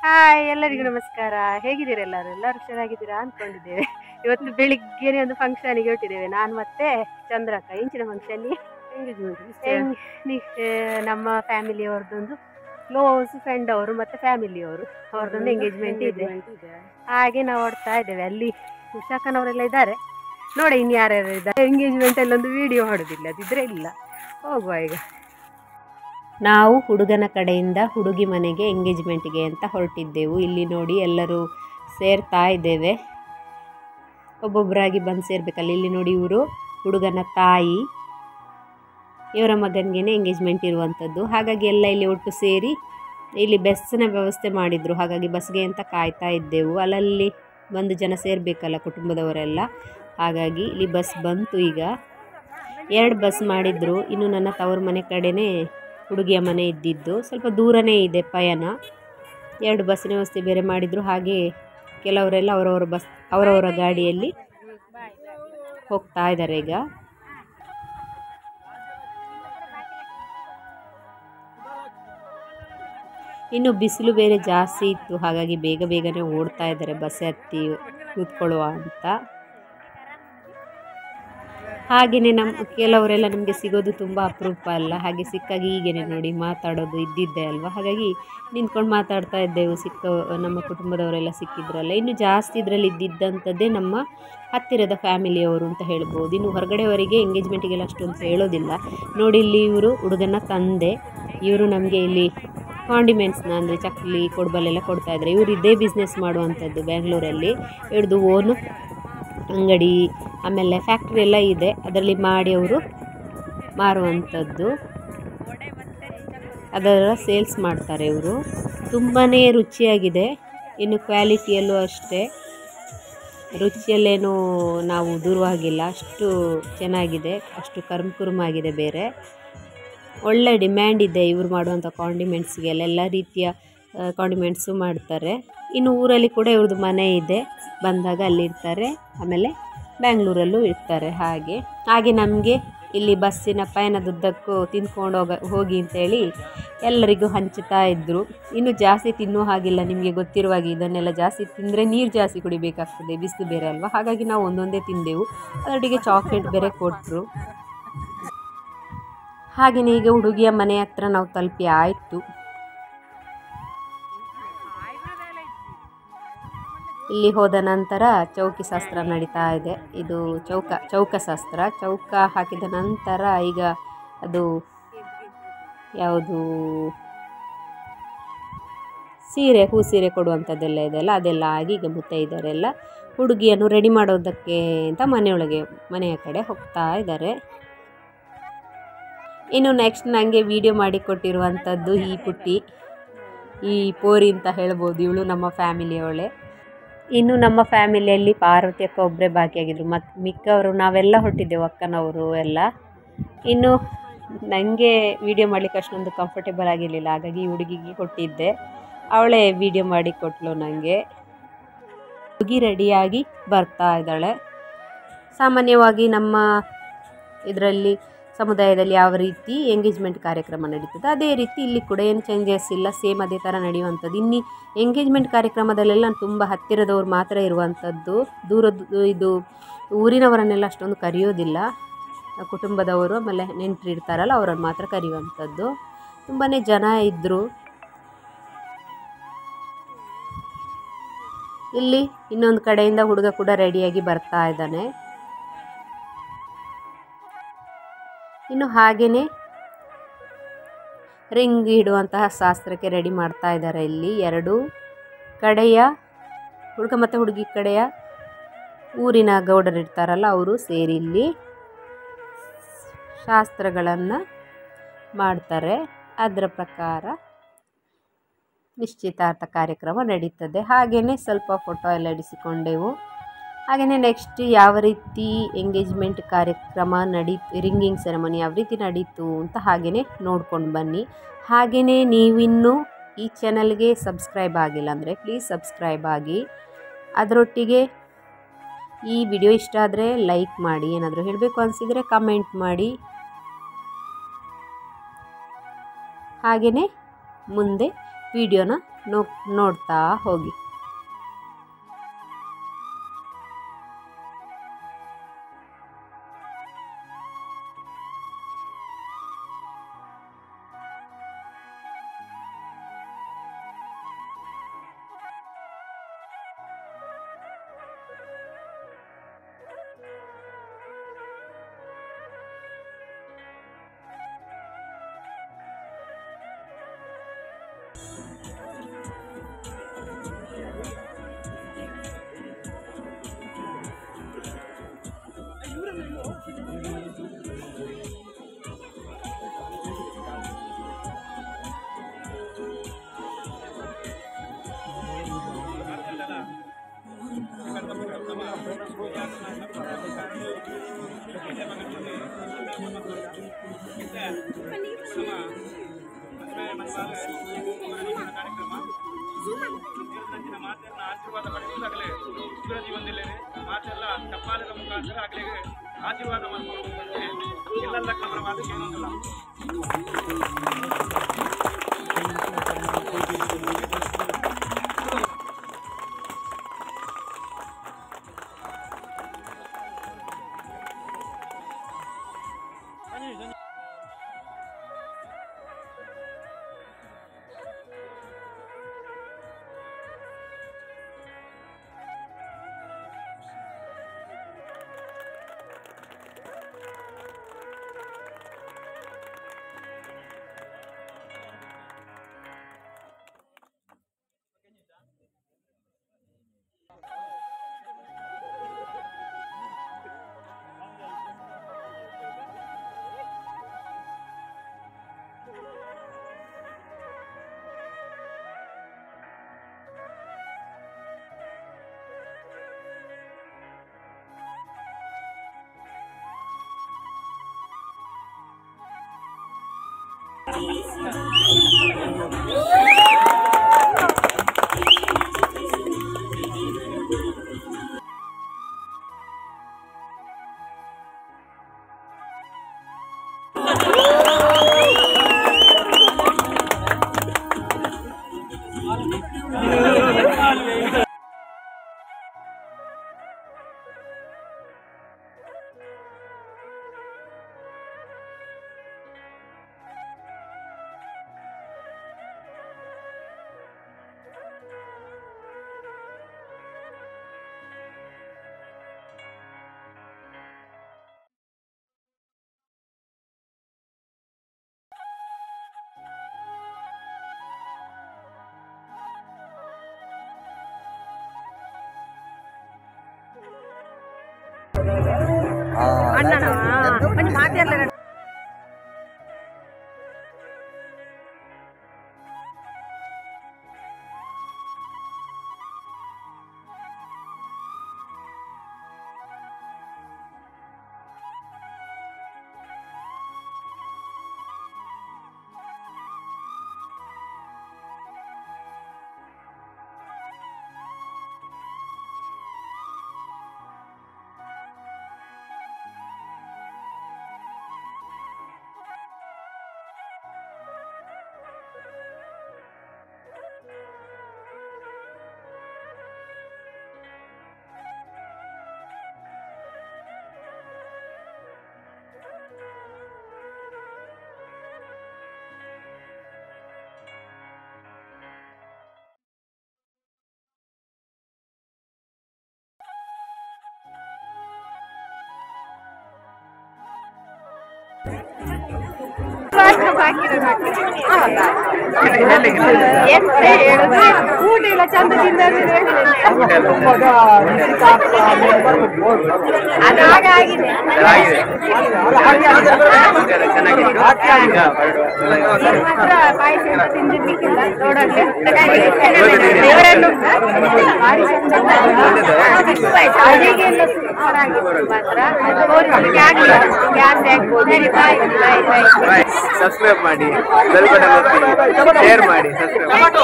Hi, ಎಲ್ಲರಿಗೂ ನಮಸ್ಕಾರ. ಹೇಗಿದ್ದೀರಾ? ಎಲ್ಲರೂ ಚೆನ್ನಾಗಿದ್ದೀರಾ ಅನ್ಕೊಂಡಿದ್ದೇವೆ. ಇವತ್ತು ಬೆಳಿಗ್ಗೆನೆ ಒಂದು ಫಂಕ್ಷನ್ಗೆ ಹೊರಟಿದ್ದೇವೆ, ನಾನು ಮತ್ತೆ ಚಂದ್ರಕ್ಕ. ಇಂಚಿನ ಫಂಕ್ಷನ್ ನಮ್ಮ ಫ್ಯಾಮಿಲಿ ಅವ್ರದ್ದೊಂದು ಕ್ಲೋಸ್ ಫ್ರೆಂಡ್ ಅವರು ಮತ್ತೆ ಫ್ಯಾಮಿಲಿ ಅವ್ರದ್ದೊಂದು ಎಂಗೇಜ್ಮೆಂಟ್ ಇದೆ. ಹಾಗೆ ನಾವು ಹೊಡ್ತಾ ಇದ್ದೇವೆ. ಅಲ್ಲಿ ಉಷಾಕನವರೆಲ್ಲ ಇದ್ದಾರೆ. ನೋಡಿ ಇನ್ನು ಯಾರ್ಯಾರು ಇದ್ದಾರೆ. ಎಂಗೇಜ್ಮೆಂಟ್ ಅಲ್ಲಿ ಒಂದು ವಿಡಿಯೋ ಮಾಡೋದಿಲ್ಲ, ಅದಿದ್ರೆ ಇಲ್ಲ. ಹೋಗುವ ಈಗ. ನಾವು ಹುಡುಗನ ಕಡೆಯಿಂದ ಹುಡುಗಿ ಮನೆಗೆ ಎಂಗೇಜ್ಮೆಂಟ್ಗೆ ಅಂತ ಹೊರಟಿದ್ದೆವು. ಇಲ್ಲಿ ನೋಡಿ ಎಲ್ಲರೂ ಸೇರ್ತಾ ಇದ್ದೇವೆ, ಒಬ್ಬೊಬ್ಬರಾಗಿ ಬಂದು ಸೇರ್ಬೇಕಲ್ಲ. ಇಲ್ಲಿ ನೋಡಿ ಇವರು ಹುಡುಗನ ತಾಯಿ, ಇವರ ಮಗನಿಗೆ ಎಂಗೇಜ್ಮೆಂಟ್ ಇರುವಂಥದ್ದು. ಹಾಗಾಗಿ ಎಲ್ಲ ಇಲ್ಲಿ ಒಟ್ಟು ಸೇರಿ ಇಲ್ಲಿ ಬಸ್ಸಿನ ವ್ಯವಸ್ಥೆ ಮಾಡಿದರು. ಹಾಗಾಗಿ ಬಸ್ಗೆ ಅಂತ ಕಾಯ್ತಾ ಇದ್ದೆವು. ಅಲ್ಲಲ್ಲಿ ಒಂದು ಜನ ಸೇರಬೇಕಲ್ಲ ಕುಟುಂಬದವರೆಲ್ಲ. ಹಾಗಾಗಿ ಇಲ್ಲಿ ಬಸ್ ಬಂತು. ಈಗ 2 ಬಸ್ ಮಾಡಿದರು. ಇನ್ನು ನನ್ನ ತವರು ಮನೆ ಕಡೆನೇ ಹುಡುಗಿಯ ಮನೆ ಇದ್ದಿದ್ದು, ಸ್ವಲ್ಪ ದೂರನೇ ಇದೆ ಪಯಣ. 2 ಬಸ್ಸಿನ ವ್ಯವಸ್ಥೆ ಬೇರೆ ಮಾಡಿದರು. ಹಾಗೆ ಕೆಲವರೆಲ್ಲ ಅವರವರ ಗಾಡಿಯಲ್ಲಿ ಹೋಗ್ತಾ ಇದ್ದಾರೆ. ಈಗ ಇನ್ನು ಬಿಸಿಲು ಬೇರೆ ಜಾಸ್ತಿ ಇತ್ತು, ಹಾಗಾಗಿ ಬೇಗನೆ ಓಡ್ತಾ ಇದ್ದಾರೆ ಬಸ್ ಹತ್ತಿ ಕೂತ್ಕೊಳ್ಳುವ ಅಂತ. ಹಾಗೆಯೇ ಕೆಲವರೆಲ್ಲ ನಮಗೆ ಸಿಗೋದು ತುಂಬ ಅಪರೂಪ ಅಲ್ಲ. ಹಾಗೆ ಸಿಕ್ಕಾಗ ಹೀಗೇನೆ ನೋಡಿ ಮಾತಾಡೋದು ಇದ್ದಿದ್ದೆ ಅಲ್ವಾ. ಹಾಗಾಗಿ ನಿಂತ್ಕೊಂಡು ಮಾತಾಡ್ತಾ ಇದ್ದೆವು. ನಮ್ಮ ಕುಟುಂಬದವರೆಲ್ಲ ಸಿಕ್ಕಿದ್ರಲ್ಲ. ಇನ್ನು ಜಾಸ್ತಿ ಇದರಲ್ಲಿ ಇದ್ದಿದ್ದಂಥದ್ದೇ ನಮ್ಮ ಹತ್ತಿರದ ಫ್ಯಾಮಿಲಿಯವರು ಅಂತ ಹೇಳ್ಬೋದು. ಇನ್ನು ಹೊರಗಡೆಯವರಿಗೆ ಎಂಗೇಜ್ಮೆಂಟಿಗೆಲ್ಲ ಅಷ್ಟೊಂದು ಹೇಳೋದಿಲ್ಲ. ನೋಡಿ ಇಲ್ಲಿ ಇವರು ಹುಡುಗನ ತಂದೆ. ಇವರು ನಮಗೆ ಇಲ್ಲಿ ಕಾಂಡಿಮೆಂಟ್ಸ್ನ ಅಂದರೆ ಚಕ್ಕಲಿ ಕೊಡ್ಬಲ್ಲೆಲ್ಲ ಕೊಡ್ತಾಯಿದ್ದಾರೆ. ಇವರು ಇದೇ ಬಿಸ್ನೆಸ್ ಮಾಡುವಂಥದ್ದು ಬ್ಯಾಂಗ್ಳೂರಲ್ಲಿ. ಇವ್ರದ್ದು ಓನು ಅಂಗಡಿ ಆಮೇಲೆ ಫ್ಯಾಕ್ಟ್ರಿ ಎಲ್ಲ ಇದೆ, ಅದರಲ್ಲಿ ಮಾಡಿ ಅವರು ಮಾರುವಂಥದ್ದು, ಅದರ ಸೇಲ್ಸ್ ಮಾಡ್ತಾರೆ ಇವರು. ತುಂಬಾ ರುಚಿಯಾಗಿದೆ. ಇನ್ನು ಕ್ವಾಲಿಟಿಯಲ್ಲೂ ಅಷ್ಟೇ, ರುಚಿಯಲ್ಲೇನೂ ನಾವು ದೂರವಾಗಿಲ್ಲ, ಅಷ್ಟು ಚೆನ್ನಾಗಿದೆ, ಅಷ್ಟು ಕರ್ಮಕುರುಮಾಗಿದೆ. ಬೇರೆ ಒಳ್ಳೆ ಡಿಮ್ಯಾಂಡ್ ಇದೆ ಇವರು ಮಾಡುವಂಥ ಕಾಂಡಿಮೆಂಟ್ಸ್ಗೆ. ಎಲ್ಲ ರೀತಿಯ ಕಾಂಡಿಮೆಂಟ್ಸು ಮಾಡ್ತಾರೆ. ಇನ್ನು ಊರಲ್ಲಿ ಕೂಡ ಇವ್ರದ್ದು ಮನೆ ಇದೆ, ಬಂದಾಗ ಅಲ್ಲಿರ್ತಾರೆ. ಆಮೇಲೆ ಬ್ಯಾಂಗ್ಳೂರಲ್ಲೂ ಇರ್ತಾರೆ. ಹಾಗೆ ನಮಗೆ ಇಲ್ಲಿ ಬಸ್ಸಿನ ಪಯಣದುದ್ದಕ್ಕೂ ತಿಂದ್ಕೊಂಡು ಹೋಗಿ ಅಂತೇಳಿ ಎಲ್ಲರಿಗೂ ಹಂಚುತ್ತಾ ಇದ್ದರು. ಇನ್ನು ಜಾಸ್ತಿ ತಿನ್ನೋ ಹಾಗಿಲ್ಲ, ನಿಮಗೆ ಗೊತ್ತಿರುವಾಗ ಇದನ್ನೆಲ್ಲ ಜಾಸ್ತಿ ತಿಂದರೆ ನೀರು ಜಾಸ್ತಿ ಕುಡಿಬೇಕಾಗ್ತದೆ, ಬಿಸಿಲು ಬೇರೆ ಅಲ್ವಾ. ಹಾಗಾಗಿ ನಾವು ಒಂದೊಂದೇ ತಿಂದೆವು. ಅದರೊಟ್ಟಿಗೆ ಚಾಕ್ಲೇಟ್ ಬೇರೆ ಕೊಟ್ಟರು. ಹಾಗೆಯೇ ಈಗ ಹುಡುಗಿಯ ಮನೆ ಹತ್ರ ನಾವು ತಲುಪಿ ಆಯಿತು. ಇಲ್ಲಿ ಹೋದ ನಂತರ ಚೌಕಿ ಶಾಸ್ತ್ರ ನಡೀತಾ ಇದೆ. ಇದು ಚೌಕಶಾಸ್ತ್ರ. ಚೌಕ ಹಾಕಿದ ನಂತರ ಈಗ ಅದು ಯಾವುದು ಹೂ ಸೀರೆ ಕೊಡುವಂಥದ್ದೆಲ್ಲ ಇದೆಲ್ಲ, ಅದೆಲ್ಲ ಆಗಿ ಈಗ ಮುತ್ತೈದರೆಲ್ಲ ಹುಡುಗಿಯನ್ನು ರೆಡಿ ಮಾಡೋದಕ್ಕೆ ಅಂತ ಮನೆಯ ಕಡೆ ಹೋಗ್ತಾ ಇದ್ದಾರೆ. ಇನ್ನು ನೆಕ್ಸ್ಟ್ ನನಗೆ ವಿಡಿಯೋ ಮಾಡಿ ಕೊಟ್ಟಿರುವಂಥದ್ದು ಈ ಪೋರಿ ಅಂತ ಹೇಳ್ಬೋದು. ಇವಳು ನಮ್ಮ ಫ್ಯಾಮಿಲಿಯವಳೆ. ಇನ್ನು ನಮ್ಮ ಫ್ಯಾಮಿಲಿಯಲ್ಲಿ ಪಾರ್ವತಿ ಅಕ್ಕ ಒಬ್ಬರೇ ಬಾಕಿಯಾಗಿದ್ದರು. ಮತ್ತು ಮಿಕ್ಕವರು ನಾವೆಲ್ಲ ಹೊರಟಿದ್ದೆವು, ಅಕ್ಕನವರು ಎಲ್ಲ. ಇನ್ನು ನನಗೆ ವಿಡಿಯೋ ಮಾಡಲಿಕ್ಕೆ ಅಷ್ಟೊಂದು ಕಂಫರ್ಟೇಬಲ್ ಆಗಿರಲಿಲ್ಲ, ಹಾಗಾಗಿ ಈ ಹುಡುಗಿಗೆ ಕೊಟ್ಟಿದ್ದೆ. ಅವಳೇ ವಿಡಿಯೋ ಮಾಡಿ ಕೊಟ್ಟಳು ನನಗೆ. ಹುಡುಗಿ ರೆಡಿಯಾಗಿ ಬರ್ತಾ ಇದ್ದಾಳೆ. ಸಾಮಾನ್ಯವಾಗಿ ನಮ್ಮ ಇದರಲ್ಲಿ ಸಮುದಾಯದಲ್ಲಿ ಯಾವ ರೀತಿ ಎಂಗೇಜ್ಮೆಂಟ್ ಕಾರ್ಯಕ್ರಮ ನಡೀತದೆ ಅದೇ ರೀತಿ ಇಲ್ಲಿ ಕೂಡ ಏನು ಚೇಂಜಸ್ ಇಲ್ಲ, ಸೇಮ್ ಅದೇ ಥರ ನಡೆಯುವಂಥದ್ದು. ಇನ್ನು ಎಂಗೇಜ್ಮೆಂಟ್ ಕಾರ್ಯಕ್ರಮದಲ್ಲೆಲ್ಲ ತುಂಬ ಹತ್ತಿರದವ್ರು ಮಾತ್ರ ಇರುವಂಥದ್ದು. ಇದು ಊರಿನವರನ್ನೆಲ್ಲ ಅಷ್ಟೊಂದು ಕರೆಯೋದಿಲ್ಲ. ಕುಟುಂಬದವರು ಆಮೇಲೆ ನೆಂಟರು ಇರ್ತಾರಲ್ಲ ಅವರನ್ನು ಮಾತ್ರ ಕರೆಯುವಂಥದ್ದು. ತುಂಬಾ ಜನ ಇದ್ದರು. ಇಲ್ಲಿ ಇನ್ನೊಂದು ಕಡೆಯಿಂದ ಹುಡುಗ ಕೂಡ ರೆಡಿಯಾಗಿ ಬರ್ತಾ ಇದ್ದಾನೆ. ಇನ್ನು ಹಾಗೆಯೇ ರಿಂಗ್ ಇಡುವಂತಹ ಶಾಸ್ತ್ರಕ್ಕೆ ರೆಡಿ ಮಾಡ್ತಾ ಇದ್ದಾರೆ. ಇಲ್ಲಿ 2 ಕಡೆಯ ಹುಡುಗ ಮತ್ತು ಹುಡುಗಿ ಕಡೆಯ ಊರಿನ ಗೌಡರು ಇರ್ತಾರಲ್ಲ ಅವರು ಸೇರಿ ಇಲ್ಲಿ ಶಾಸ್ತ್ರಗಳನ್ನು ಮಾಡ್ತಾರೆ. ಅದರ ಪ್ರಕಾರ ನಿಶ್ಚಿತಾರ್ಥ ಕಾರ್ಯಕ್ರಮ ನಡೀತದೆ. ಹಾಗೆಯೇ ಸ್ವಲ್ಪ ಫೋಟೋ ಎಲ್ಲ ಇಡಿಸಿಕೊಂಡೆವು. ಹಾಗೆಯೇ ನೆಕ್ಸ್ಟ್ ಯಾವ ರೀತಿ ಎಂಗೇಜ್ಮೆಂಟ್ ಕಾರ್ಯಕ್ರಮ ರಿಂಗಿಂಗ್ ಸೆರೆಮನಿ ಯಾವ ರೀತಿ ನಡೀತು ಅಂತ ಹಾಗೆಯೇ ನೋಡ್ಕೊಂಡು ಬನ್ನಿ. ಹಾಗೆಯೇ ನೀವಿನ್ನೂ ಈ ಚಾನಲ್ಗೆ ಸಬ್ಸ್ಕ್ರೈಬ್ ಆಗಿಲ್ಲ ಅಂದರೆ ಪ್ಲೀಸ್ ಸಬ್ಸ್ಕ್ರೈಬ್ ಆಗಿ. ಅದರೊಟ್ಟಿಗೆ ಈ ವಿಡಿಯೋ ಇಷ್ಟ ಆದರೆ ಲೈಕ್ ಮಾಡಿ, ಏನಾದರೂ ಹೇಳಬೇಕು ಅನಿಸಿದರೆ ಕಮೆಂಟ್ ಮಾಡಿ. ಹಾಗೆಯೇ ಮುಂದೆ ವಿಡಿಯೋನ ನೋಡ್ತಾ ಹೋಗಿ. ಆಶೀರ್ವಾದ ಪಡೆಯುವುದಾಗಲೇ ಸುಖ ಜೀವನದಲ್ಲಿ ಮಾತೆಲ್ಲ ಕಪ್ಪಾಲದ ಮುಖಾಂತರ ಆಗಲೇ ಆಶೀರ್ವಾದ ಮಾಡ್ಕೊಂಡು ಇಲ್ಲೆಲ್ಲ ಕ್ರಮ ಮಾಡೋದಕ್ಕೆ ಏನೊಂದಿಲ್ಲ. ಊಟಿಲ್ಲ ಚಂದದಿಂದ ಅದಾಗಿದೆ ಪಾಯಸ ತಿಂದಿರ್ಲಿಕ್ಕಿಲ್ಲ ನೋಡಕ್ಕೆ ದೇವರನ್ನು ಅಡಿಗೆಲ್ಲ ಸೂಪರಾಗಿತ್ತು ಮಾತ್ರ ಗ್ಯಾಸ್ ಆಗ್ಬೋದು. ಸಬ್ಸ್ಕ್ರೈಬ್ ಮಾಡಿ, ಬೆಲ್ ಬಟನ್ ಒತ್ತಿ, ಶೇರ್ ಮಾಡಿ, ಸಬ್ಸ್ಕ್ರೈಬ್ ಮಾಡಿ.